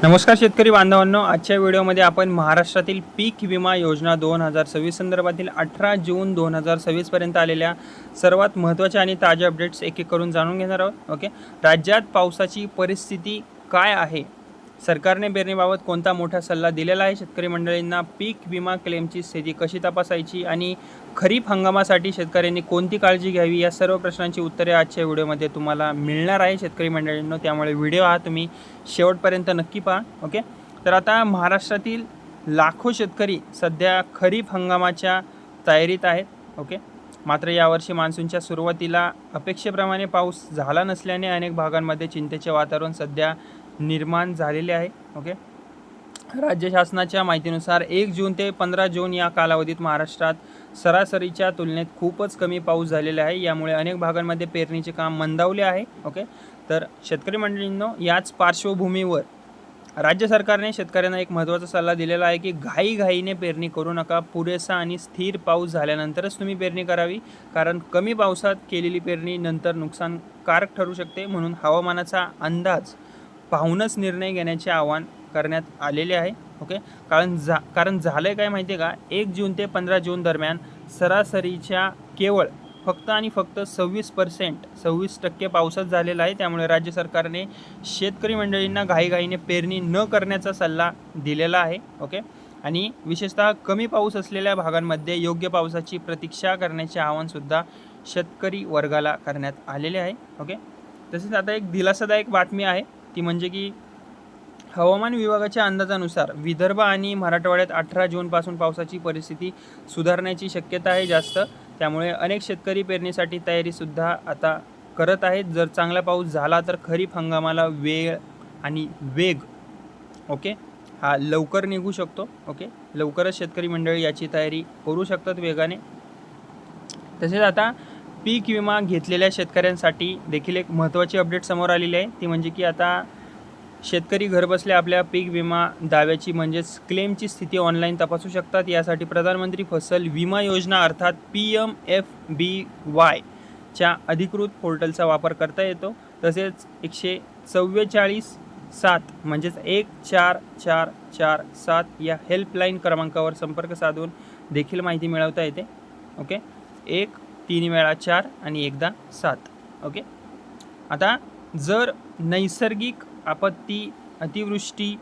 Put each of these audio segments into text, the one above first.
नमस्कार शेतकरी बांधवांनो, आजच्या व्हिडिओमध्ये आपण महाराष्ट्रातील पीक विमा योजना 2026 संदर्भातील 18 जून 2026 पर्यंत आलेल्या सर्वात महत्त्वाच्या आणि ताज्या अपडेट्स एक एक करून जाणून घेणार आहोत. ओके, राज्यात पावसाची परिस्थिती काय आहे, सरकारने पेरणीबाबत कोणता मोठा सल्ला दिलेला आहे शेतकरी मंडळींना, पीक विमा क्लेमची स्थिती कशी तपासायची आणि खरीप हंगामासाठी शेतकऱ्यांनी कोणती काळजी घ्यावी, या सर्व प्रश्नांची उत्तरे आजच्या व्हिडिओमध्ये तुम्हाला मिळणार आहे शेतकरी मंडळींनो. त्यामुळे व्हिडिओ हा तुम्ही शेवटपर्यंत नक्की पहा. ओके, तर आता महाराष्ट्रातील लाखो शेतकरी सध्या खरीप हंगामाच्या तयारीत आहेत. ओके, मात्र यावर्षी मान्सूनच्या सुरुवातीला अपेक्षेप्रमाणे पाऊस झाला नसल्याने अनेक भागांमध्ये चिंतेचे वातावरण सध्या निर्माण झालेले आहे. ओके, राज्य शासनाच्या माहितीनुसार 1 जून ते 15 जून या कालावधीत महाराष्ट्रात सरासरीच्या तुलनेत खूपच कमी पाऊस झालेला आहे. यामुळे अनेक भागांमध्ये पेरणीचे काम मंदावले आहे. ओके, तर शेतकरी मंडळींनो, याच पार्श्वभूमीवर राज्य सरकारने शेतकऱ्यांना एक महत्त्वाचा सल्ला दिलेला आहे की घाईघाईने पेरणी करू नका. पुरेसा आणि स्थिर पाऊस झाल्यानंतरच तुम्ही पेरणी करावी, कारण कमी पावसात केलेली पेरणी नंतर नुकसानकारक ठरू शकते. म्हणून हवामानाचा अंदाज पाहूनच निर्णय घेण्याचे आवाहन करण्यात आलेले आहे. ओके, कारण झालं आहे काय माहिती आहे का, 1 जून ते 15 जून दरम्यान सरासरीच्या केवळ फक्त आणि फक्त 26% पावसाच झालेला आहे. त्यामुळे राज्य सरकारने शेतकरी मंडळींना घाईघाईने पेरणी न करण्याचा सल्ला दिलेला आहे. ओके, आणि विशेषतः कमी पाऊस असलेल्या भागांमध्ये योग्य पावसाची प्रतीक्षा करण्याचे आवाहनसुद्धा शेतकरी वर्गाला करण्यात आलेले आहे. ओके, तसेच आता एक दिलासादायक बातमी आहे, ती म्हणजे की हवामान विभागाच्या अंदाजानुसार विदर्भ आणि मराठवाड्यात 18 जूनपासून पावसाची परिस्थिती सुधारण्याची शक्यता आहे जास्त. त्यामुळे अनेक शेतकरी पेरणीसाठी तयारीसुद्धा आता करत आहेत. जर चांगला पाऊस झाला तर खरीप हंगामाला वेळ आणि वेग हा लवकर निघू शकतो. ओके, लवकरच शेतकरी मंडळी याची तयारी करू शकतात वेगाने. तसेच आता पीक विमा घेतलेल्या शेतकऱ्यांसाठी देखील एक महत्त्वाची अपडेट समोर आलेली आहे, ती म्हणजे की आता शेतकरी घरबसल्या आपल्या पीक विमा दाव्याची म्हणजेच क्लेमची स्थिती ऑनलाईन तपासू शकतात. यासाठी प्रधानमंत्री फसल विमा योजना अर्थात PMFBY च्या अधिकृत पोर्टलचा वापर करता येतो. तसेच 144.7 म्हणजेच 14447 या हेल्पलाईन क्रमांकावर संपर्क साधून देखील माहिती मिळवता येते. ओके, 3 वेळा 4 आणि एकदा 7. ओके, आता जर नैसर्गिक आपत्ती, अतिवृष्टी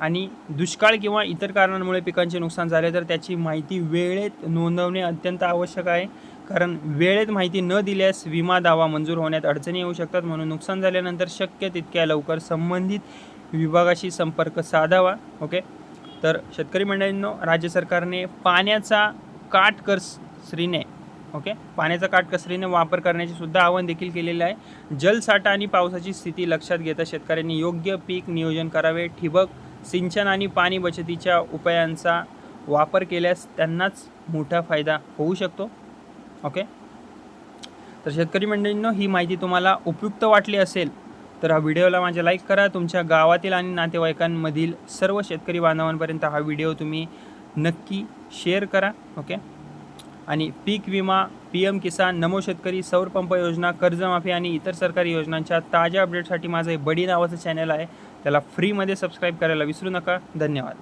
आणि दुष्काळ किंवा इतर कारणांमुळे पिकांचे नुकसान झाले तर त्याची माहिती वेळेत नोंदवणे अत्यंत आवश्यक आहे. कारण वेळेत माहिती न दिल्यास विमा दावा मंजूर होण्यात अडचणी येऊ शकतात. म्हणून नुकसान झाल्यानंतर शक्य तितक्या लवकर संबंधित विभागाशी संपर्क साधावा. ओके, तर शेतकरी मंडळींनो, राज्य सरकारने पाण्याचा काटकसरीने वापर करण्याचे सुद्धा आवाहन देखील केलेले आहे. जलसाठा आणि पावसाची स्थिती लक्षात घेता शेतकऱ्यांनी योग्य पीक नियोजन करावे. ठिबक सिंचन आणि पाणी बचतीच्या उपायांचा वापर केल्यास त्यांनाच मोठा फायदा होऊ शकतो. ओके, तर शेतकरी मंडळींनो, ही माहिती तुम्हाला उपयुक्त वाटली असेल तर हा व्हिडिओला माझ्या लाईक करा. तुमच्या गावातील आणि नातेवाईकांमधील सर्व शेतकरी बांधवांपर्यंत हा व्हिडिओ तुम्ही नक्की शेअर करा. ओके, आणि पीक विमा, PM किसान, नमो शेतकरी, सौर पंप योजना, कर्जमाफी आणि इतर सरकारी योजनांच्या ताज्या अपडेटसाठी माझं हे बडी नावाचं चॅनल आहे, त्याला फ्रीमध्ये सबस्क्राईब करायला विसरू नका. धन्यवाद.